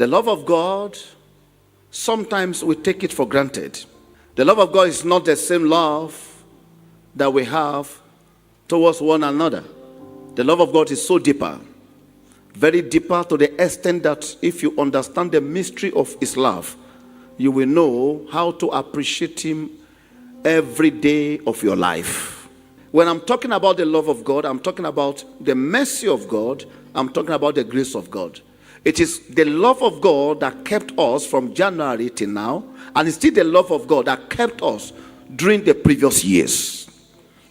The love of God, sometimes we take it for granted. The love of God is not the same love that we have towards one another. The love of God is so deeper, very deeper, to the extent that if you understand the mystery of his love, you will know how to appreciate him every day of your life. When I'm talking about the love of God, I'm talking about the mercy of God. I'm talking about the grace of God. It is the love of God that kept us from January till now, and it's still the love of God that kept us during the previous years.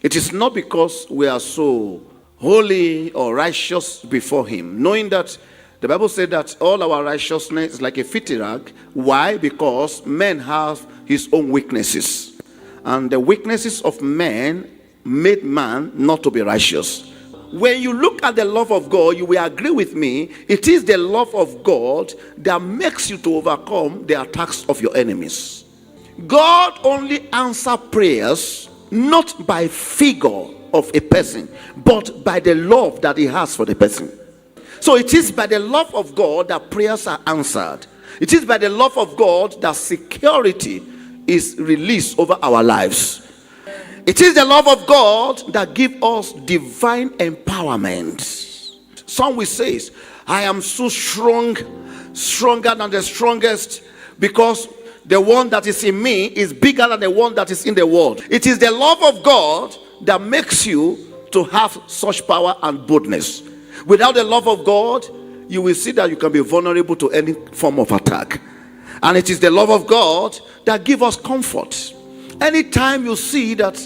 It is not because we are so holy or righteous before him, knowing that the Bible said that all our righteousness is like a filthy rag. Why? Because men have his own weaknesses, and the weaknesses of men made man not to be righteous. When you look at the love of God, you will agree with me, it is the love of God that makes you to overcome the attacks of your enemies. God only answers prayers not by figure of a person, but by the love that he has for the person. So it is by the love of God that prayers are answered. It is by the love of God that security is released over our lives. It is the love of God that gives us divine empowerment. Some will say, I am so strong, stronger than the strongest, because the one that is in me is bigger than the one that is in the world. It is the love of God that makes you to have such power and boldness. Without the love of God, you will see that you can be vulnerable to any form of attack. And it is the love of God that gives us comfort. Anytime you see that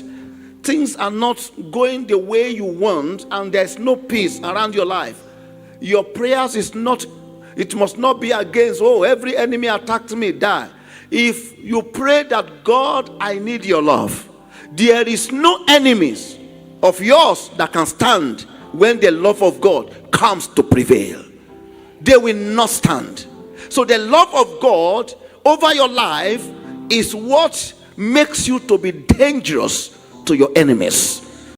things are not going the way you want and there's no peace around your life, your prayers is not, it must not be against, oh, every enemy attacked me, die. If you pray that, God, I need your love, there is no enemies of yours that can stand when the love of God comes to prevail. They will not stand. So the love of God over your life is what makes you to be dangerous to your enemies.